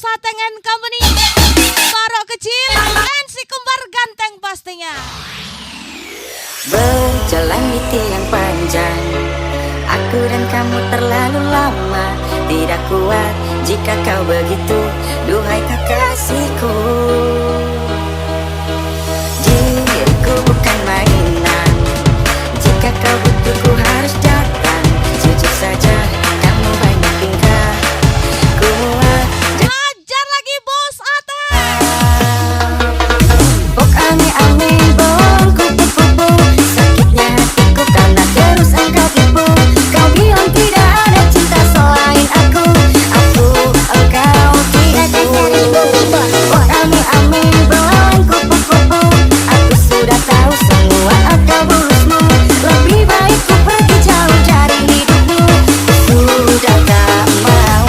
Atengan Company, Barok Kecil, dan si kembar ganteng pastinya. Berjalan di tiang panjang, aku dan kamu terlalu lama. Tidak kuat jika kau begitu, duhai kekasihku. Diriku bukan mainan, jika kau butuh ku harus datang. Jujur saja kamu banyak tingkah, ku muak. Ajar lagi bos Ate. Bok ame-ame bong kupu-kupu, sakitnya hatiku karena terus engkau tipu. Kau bilang tidak ada cinta selain aku, engkau tidak tipu. Bok ame-ame bong kupu-kupu, aku sudah tahu semua akal bulusmu. Lebih baik ku pergi jauh dari hidupmu, sudah tak mau.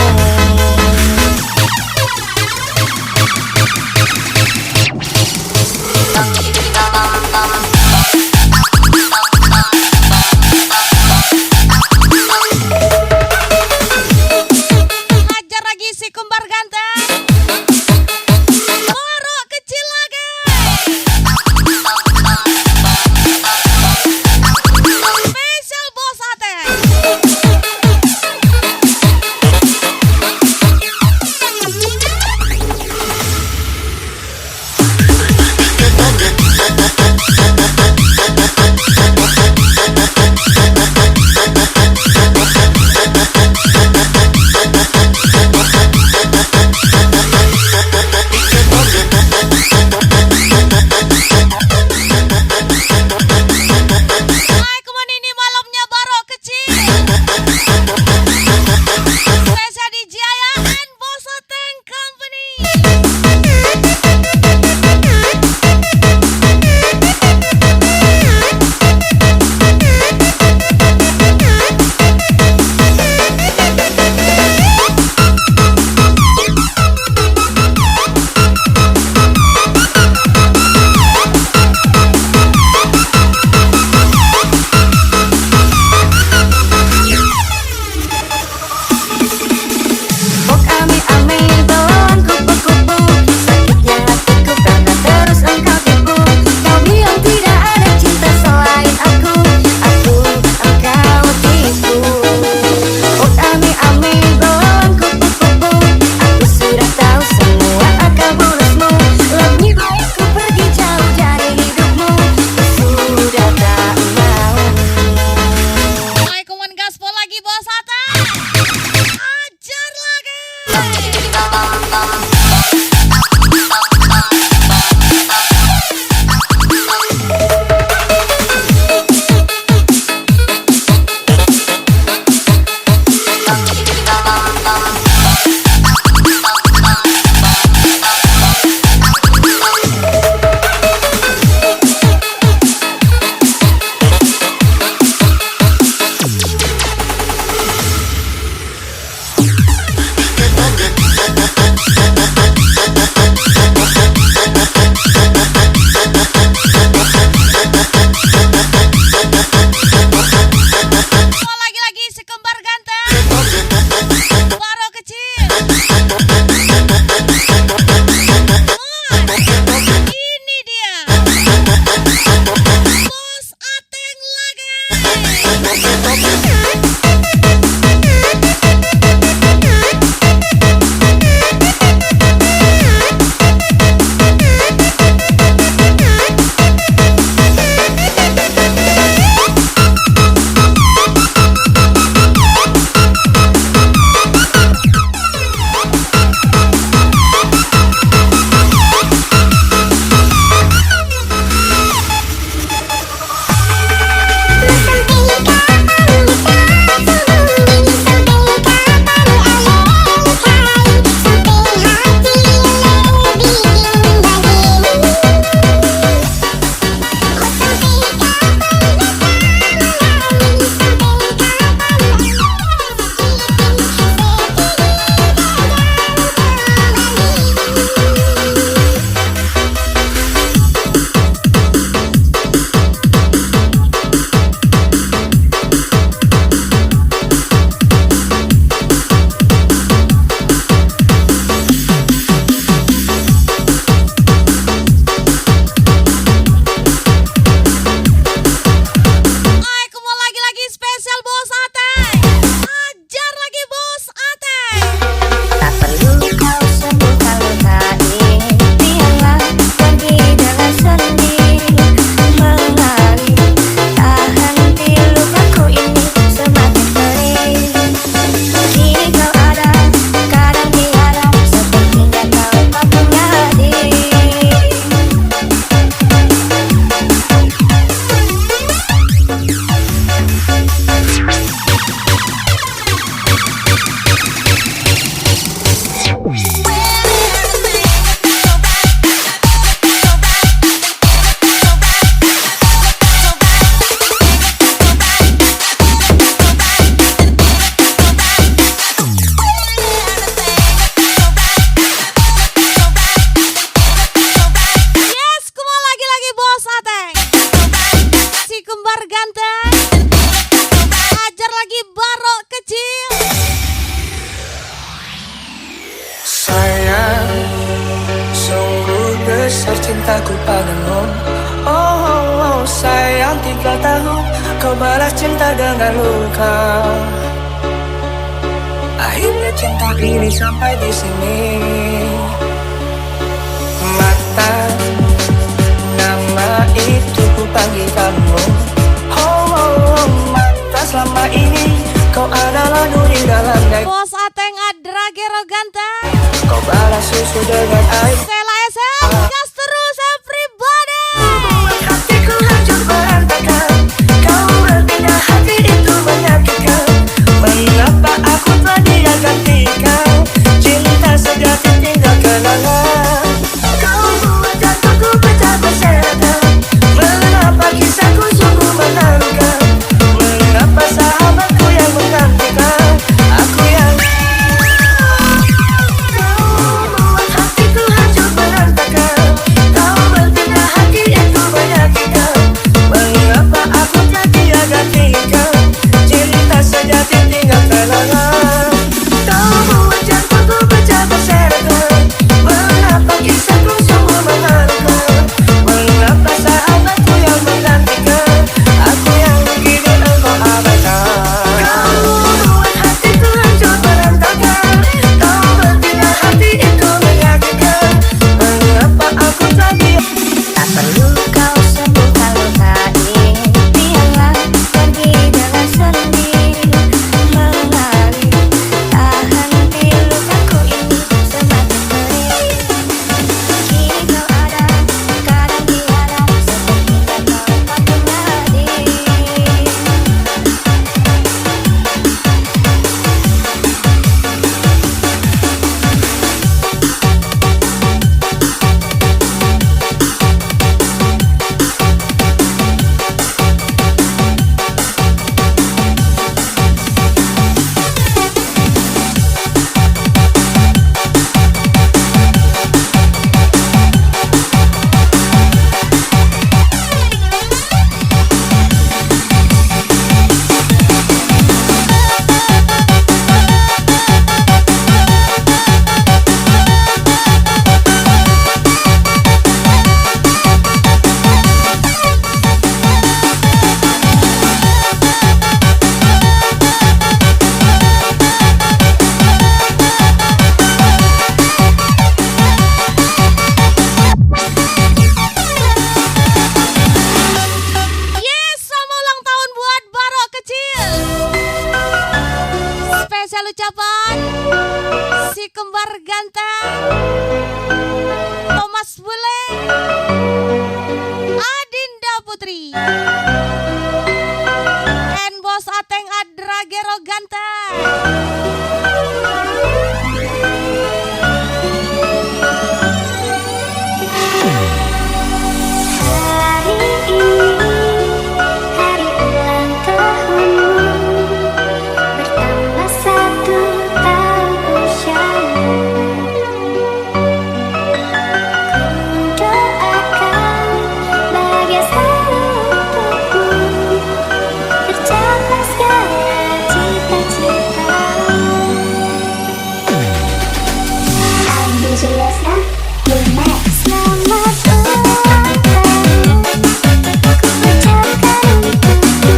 Ajar lagi si kembar ganteng, Barok Kecil lagi. Spesial bos Ate. Hai, kemana ini malamnya Barok Kecil. Spesial di Jaya and Bos Ateng Company. Bok ame-ame bong kupu-kupu, mataku padamu. Oh, sayang 3 tahun kau balas cinta dengan luka. Akhirnya cinta ini sampai di sini. Mata, nama itu ku panggil kamu. Oh, mata, selama ini kau adalah duri dalam daging. Bos Ateng Adragero ganteng. Kau balas susu dengan air. Sela SM, gas terus everybody. Hatiku hancur berantakan. Kau berpindah hati itu menyakitkan. Mengapa aku telah dia gantikan? Cinta sejati tinggal kenangan. Kau buat jantungku pecah berserakan. Mengapa kisahku sungguh menakutkan? Mengapa sahabatku yang menantikan? Aku yang kau buat hatiku hancur berantakan. Kau berpindah hati itu menyakitkan. Mengapa aku telah dia gantikan? Cinta sejati tinggal kenangan. Kau buat jantungku pecah berserakan. Mengapa kisahku sungguh menakutkan? Mengapa sahabatku yang menantikan? Aku yang begini engkau abaikan. Kau buat hatiku hancur berantakan. Kau berpindah hati itu menyakitkan. Mengapa aku telah dia. Tak perlu kau sembuhkan luka ini. Biarlah pergi dengan sendiri. Mengalir, tak henti lukaku ini semakin perih. Kini kau ada, kadang tiada, seperti kata patung tadi. Yes, selamat ulang tahun buat Barok kecil. Spesial ucapan si kembar ganteng Thomas Bule, Adinda Putri, and Bos Ateng Adragero ganteng. Hari ini hari ulang tahunmu, bertambah 1 tahun usiamu. Ku doakan bahagia selalu untukmu, tercapai segala cita-citamu. Aku jelaskan Lumax. Selamat ulang tahun, ku ucapkan untukmu.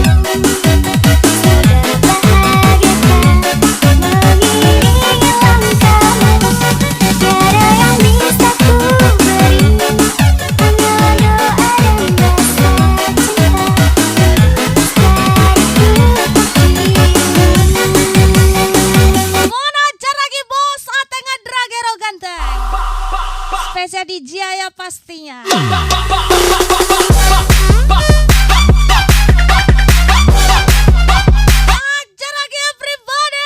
Sudah bahagiakan mengiringi langkahmu. Tiada yang bisa ku beri, hanya doa dan rasa cinta dariku. Mohon ajar lagi Bos Ateng Adragero ganteng. Spesial di Jaya pastinya. Ajar lagi everybody.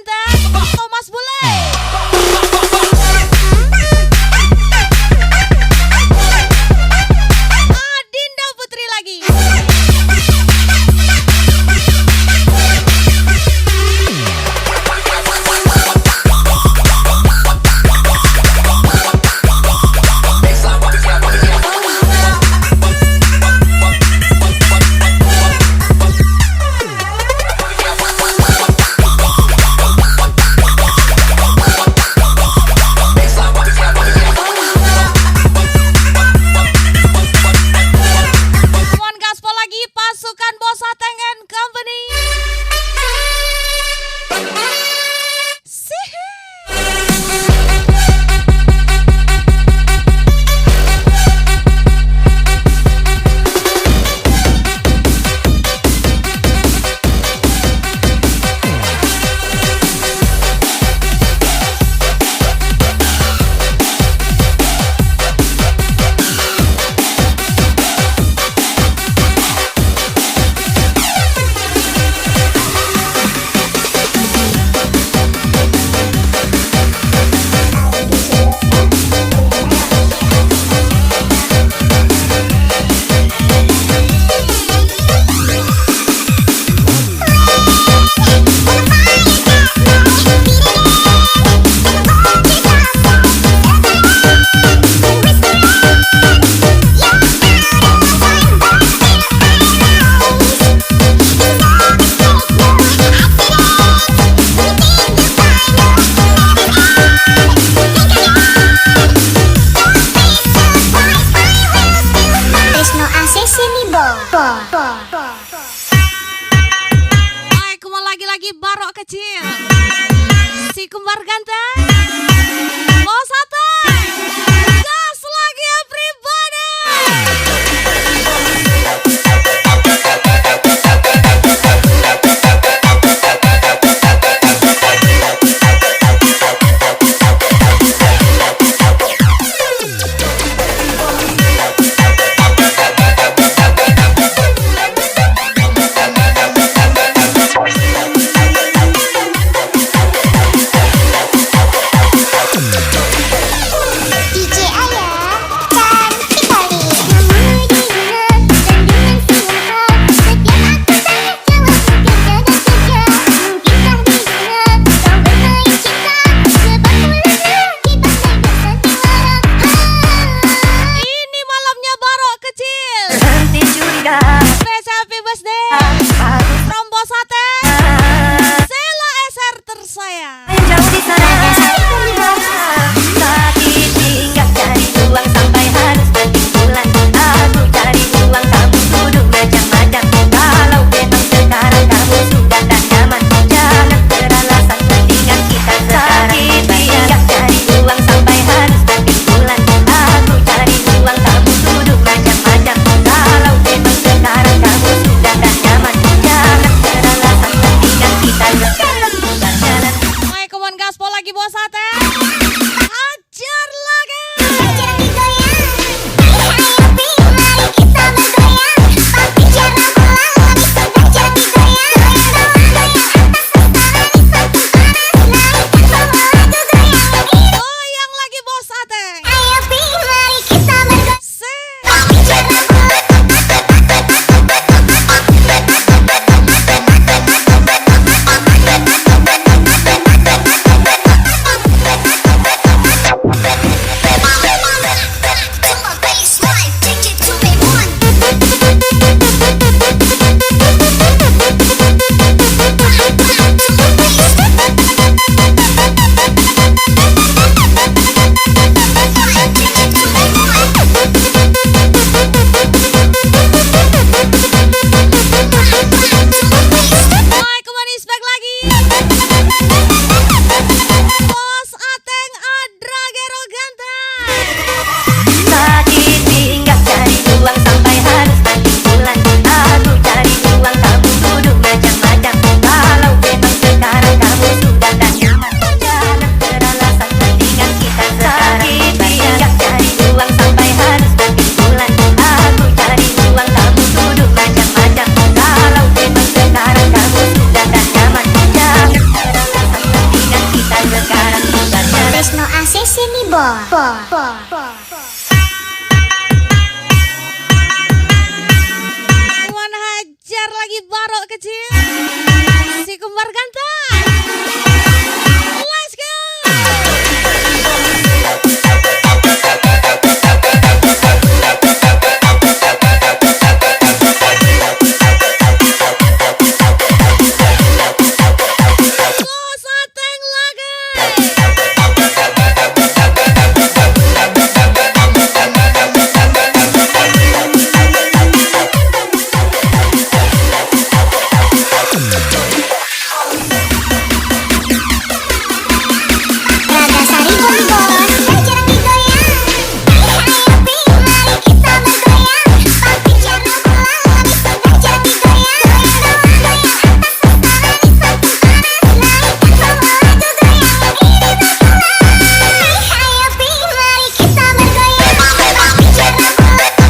ganteng, Thomas Bule. Adinda Putri lagi. Pasukan Bos Ateng and Company. Lagi-lagi barok kecil, si kembar ganteng, Bos Ateng, gas lagi everybody. Special happy birthday from Bos Ateng, Sela SR tersayang. Jauh di sana, tapi tinggal cari uang sampai harus pergi pulang. Aku cari uang, kamu duduk macam-macam. Kalau memang sekarang kamu sudah tak nyaman, jangan beralasan, mendingan kita sekarang. Tinggal cari uang sampai harus pergi pulang. Aku cari uang, kamu duduk macam-macam. Kalau memang sekarang kamu sudah tak nyaman, jangan beralasan, mendingan kita sekarang jalan-jalan. Hai, kawan gaspol lagi Bos Ateng, hajar lagi. Goyang lagi Bos Ateng. Iwan Hajar lagi barok kecil. Si kembar ganteng. Let's go. Bos Ateng lagi. Raga Sari pun bos, jarang digoyang. Ayo ping, mari kita bergoyang. Papi jangan pulang, habis sudah jadi goyang. Goyang atas utara di samping panas, naikkan semua lagu goyang ini berkulai. Ayo ping, mari kita bergoyang. Papi jangan pulang.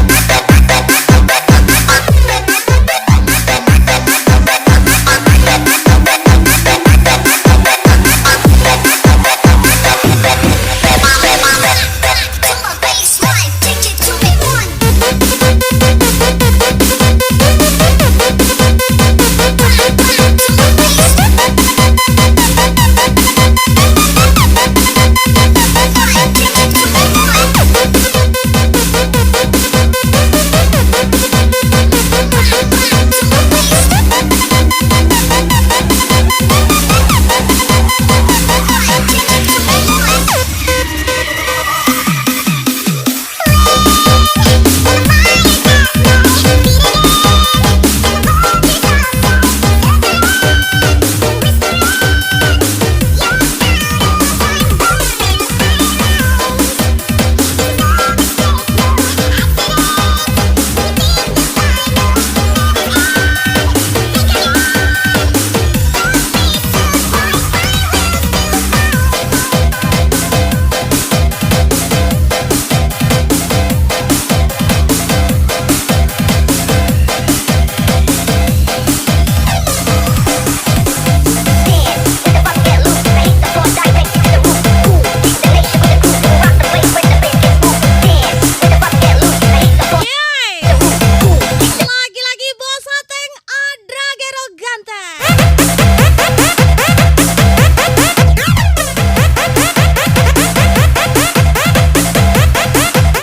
Lagi-lagi Bos Ateng ada gero ganteng.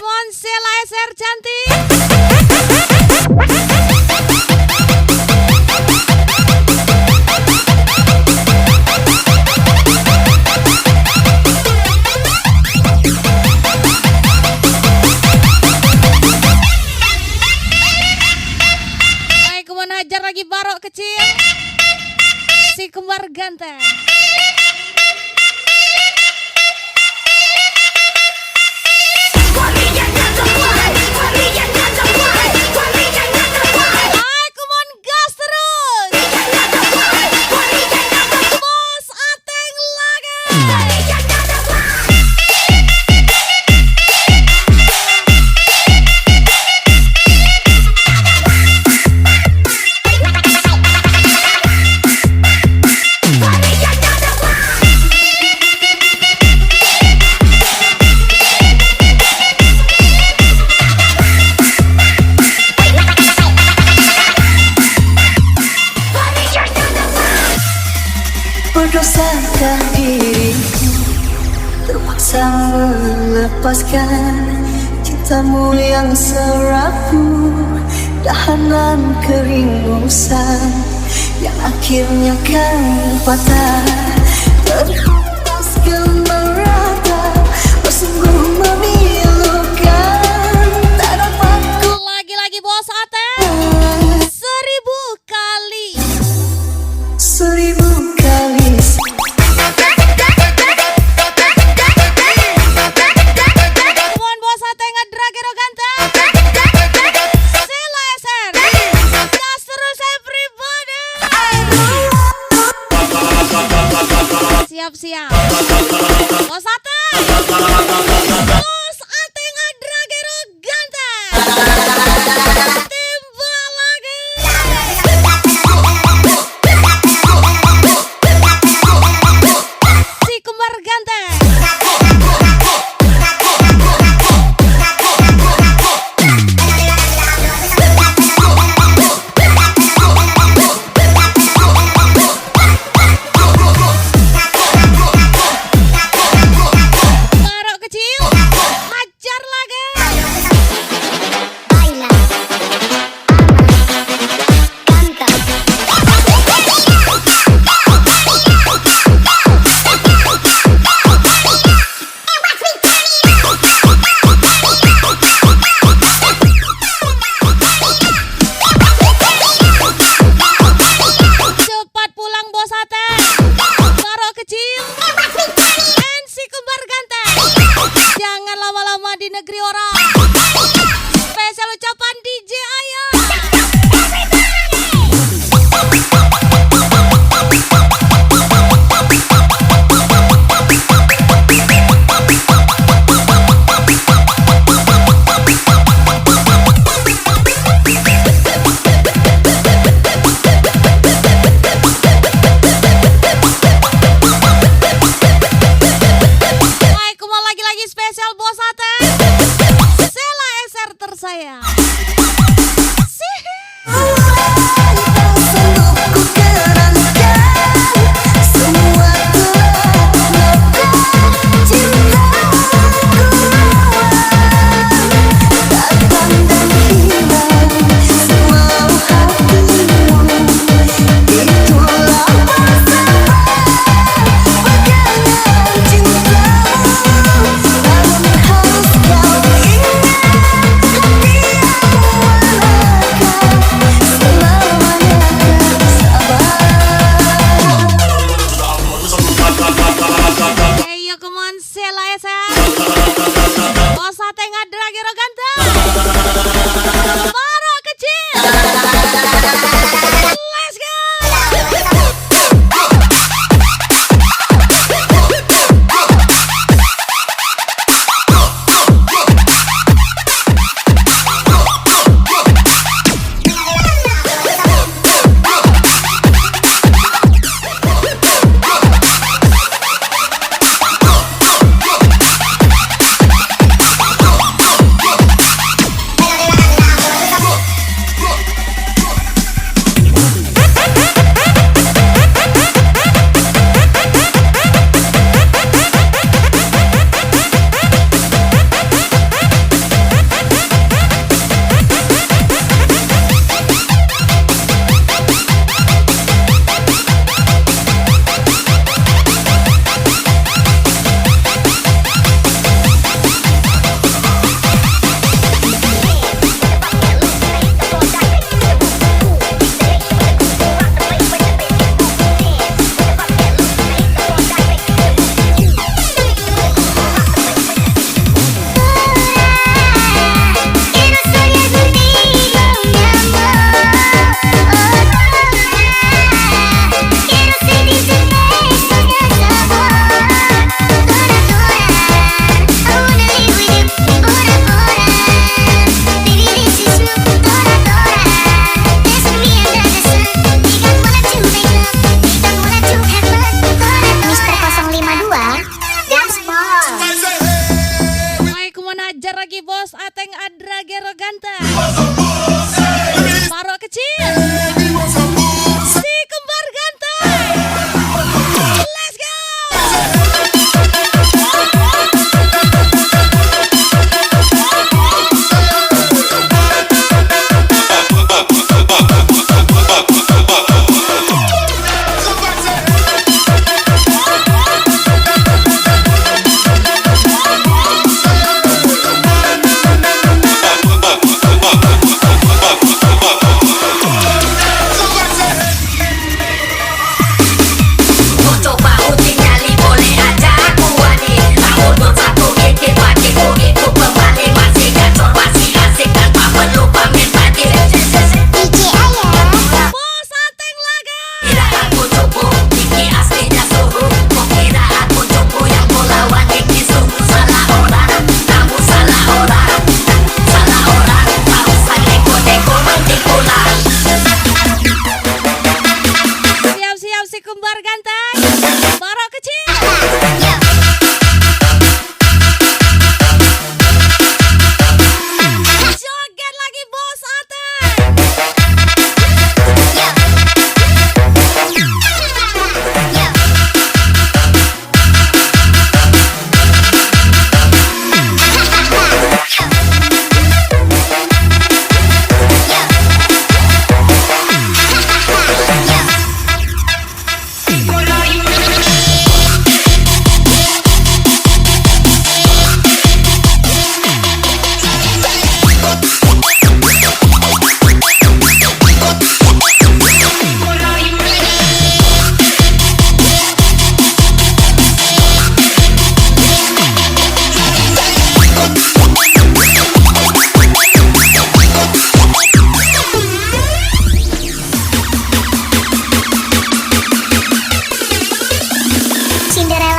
Monsela SR cantik. Baik, Iwan Hajar lagi barok kecil. Si kembar ganteng. Aku mau gas terus. Bos Ateng lagi. Berdosakah diriku terpaksa melepaskan cintamu yang serapu, dahanan kerindusan yang akhirnya kan patah, terputuskan merata, bersungguh memilukan, tak dapat ku Lagi-lagi Bos Ateng 1000 kali. 1000 kali. Mohon Bos Ateng ngedra gero ganteng. Sela SR. Gas terus everybody. Siap-siap. Bos Ateng. Bos Ateng ngedra gero ganteng. Timbal lagi. Si kembar ganteng.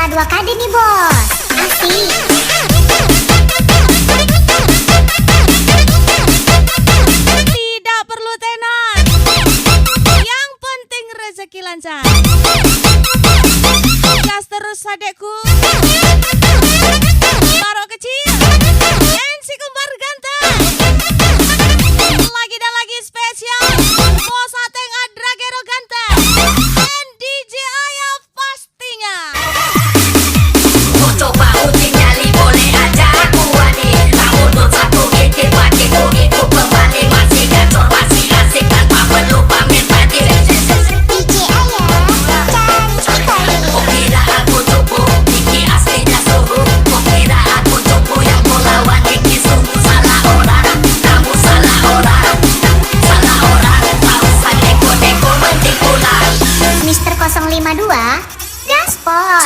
Cinderella 2 KD nih bos. Asik. Tidak perlu tenar, yang penting rezeki lancar. Gas terus adekku, Barok kecil, NC kembar ganteng. Lagi dan lagi spesial Bos Ateng Adra Gero ganteng dan DJ Ayah pastinya. Mau coba uji nyali boleh aja aku wani. Kamu tuh satu gigi pakai ikut kembali. Masih gacor masih asik tanpa perlu pamit tadi. DJ Ayah cari Kok kira aku cupu, Niki aslinya suhu. Kok kira aku cupu yang mau lawan Niki sungguh salah orang. Kamu salah orang, salah orang. Tahu saja neko mendikulah. Mister 052 Gaspol.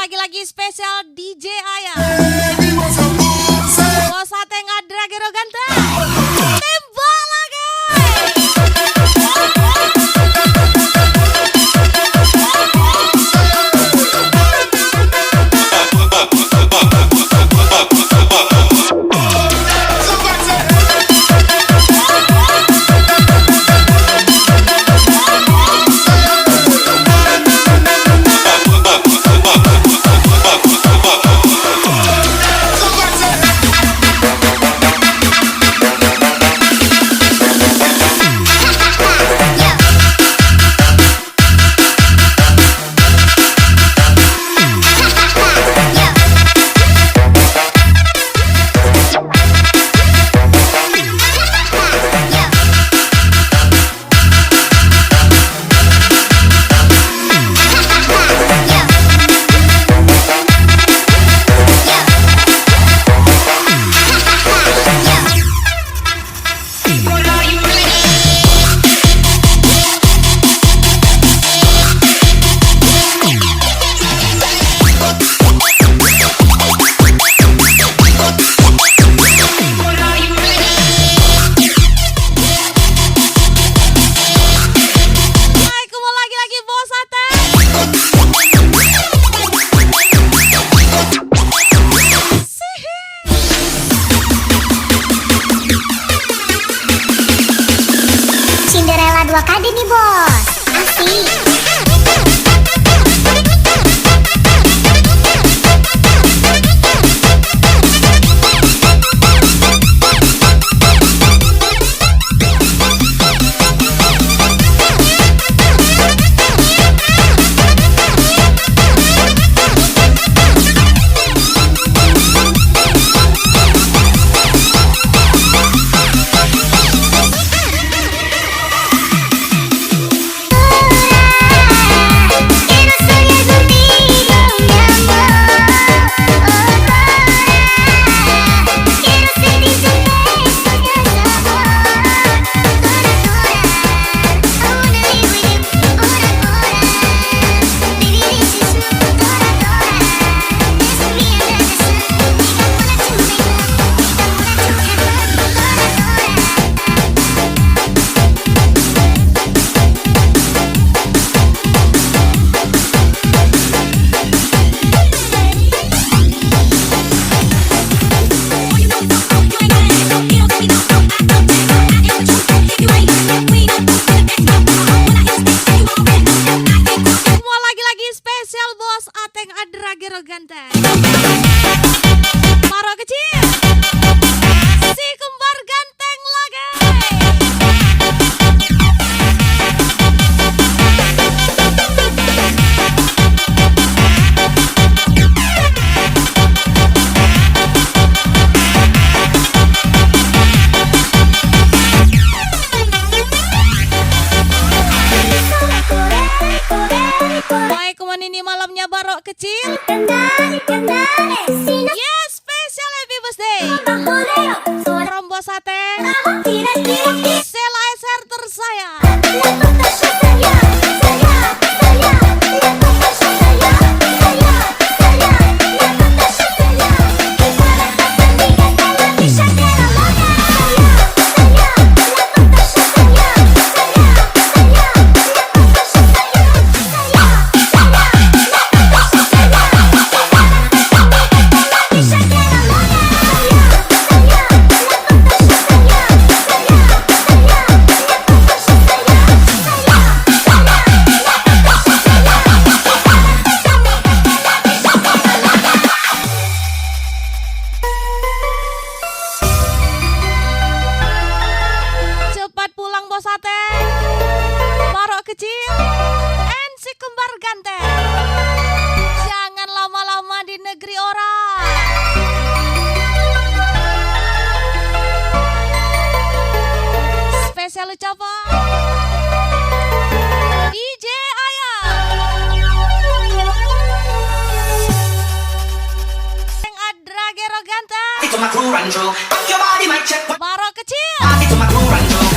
Lagi-lagi spesial DJ Ayah Bos Ateng Adra Gero ganteng. Tembak lagi. Cinderella 2 KD nih bos. Asik. Sela SR tersayang. Gante. Jangan lama-lama di negeri orang. Spesial ucapan DJ Ayah yang Adra Gero Gante. Itu my crew run through. Your body might check. Baro kecil. Itu my crew run through.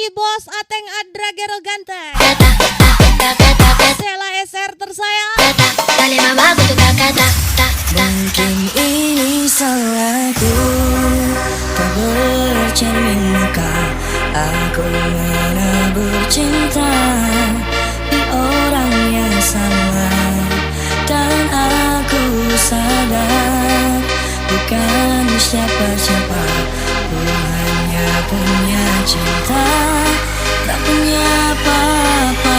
lagi Bos Ateng Adragero Ganteng. Sela SR tersayang. Dale mamá con tu tacata. Mungkin ini salahku, tak bercermin muka. Aku mana bercinta di orang yang sama, dan aku sadar bukan siapa-siapa. Ku hanya punya cinta, tak punya apa-apa.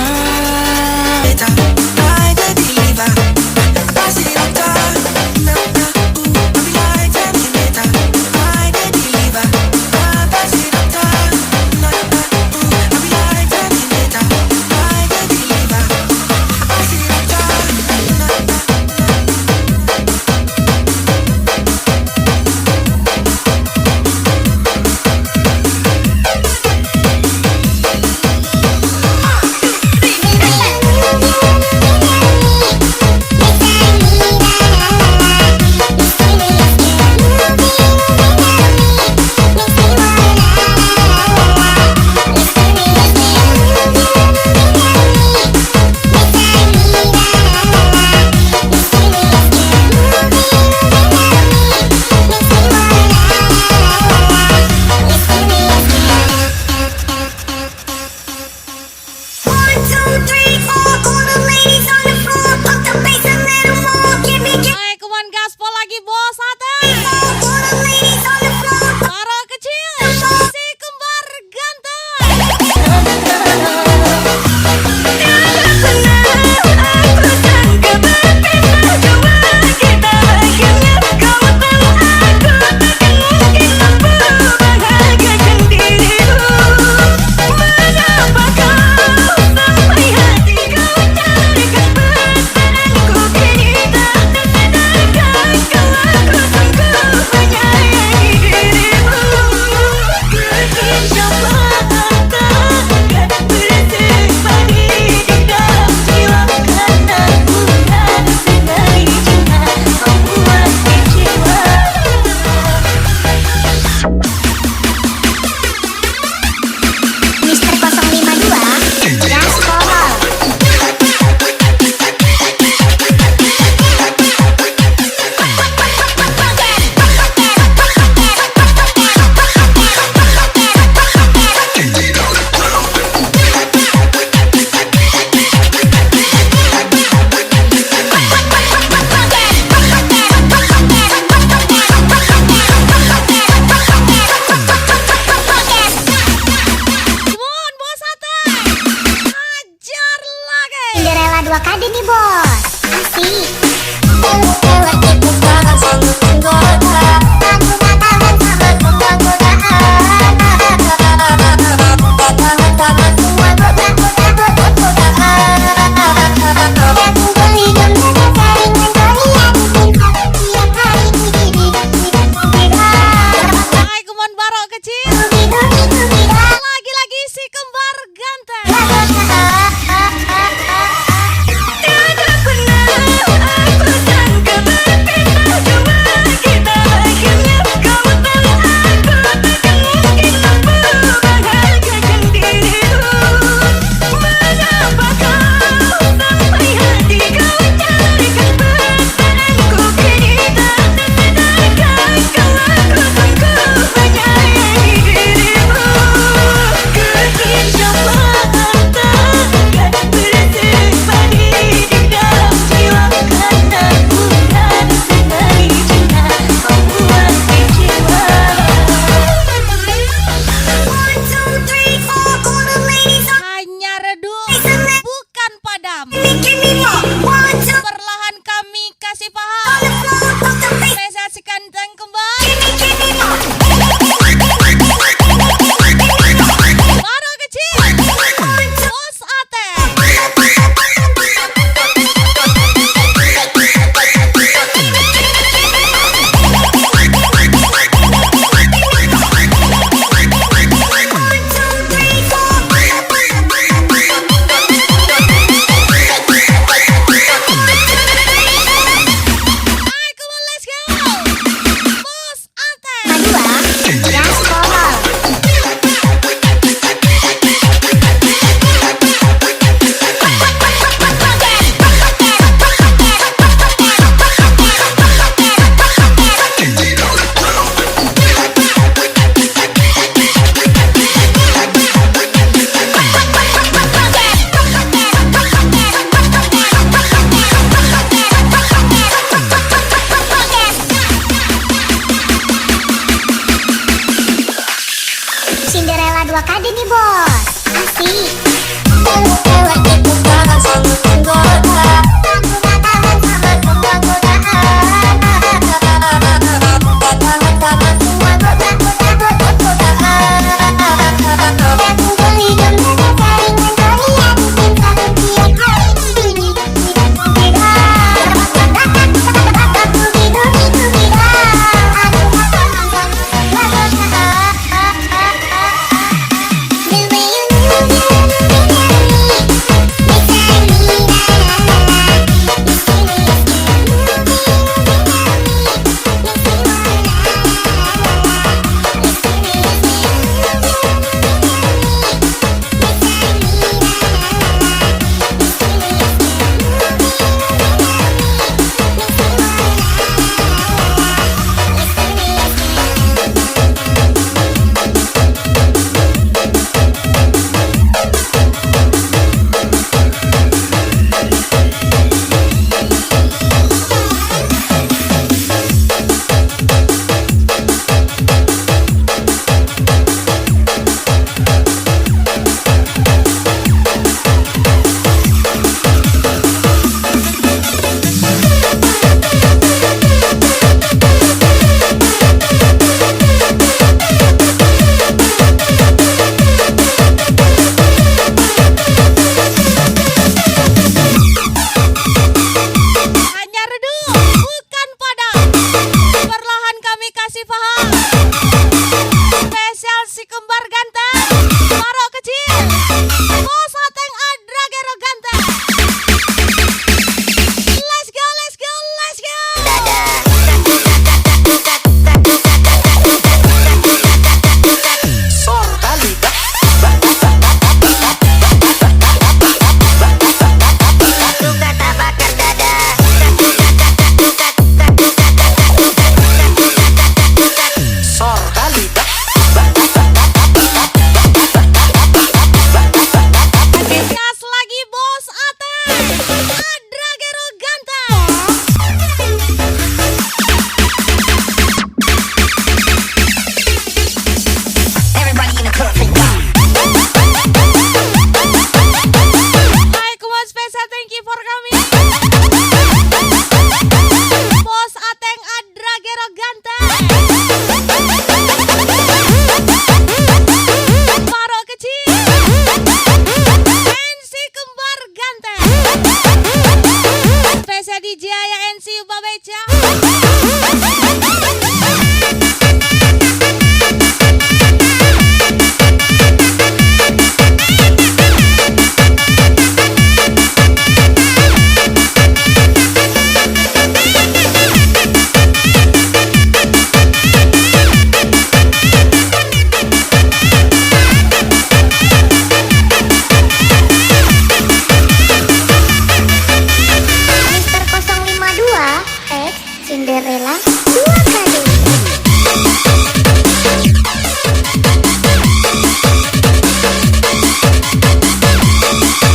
dua kade nih bos. Asik. Hanya redup, bukan padam. Perlahan kami kasih paham. Spesial si kembar ganteng, Marok kecil, Bos Ateng Adragero ganteng. Let's go, let's go, let's go. Gas lagi Bos Ateng Adragero ganteng. Everybody in the club, say go. Hai kumon spesial, thank you for coming. Bos Ateng Adragero ganteng, Marok kecil, NC kembar ganteng. Spesial DJ Aya NC Babeca. Mister 052 Cinderella dua kali.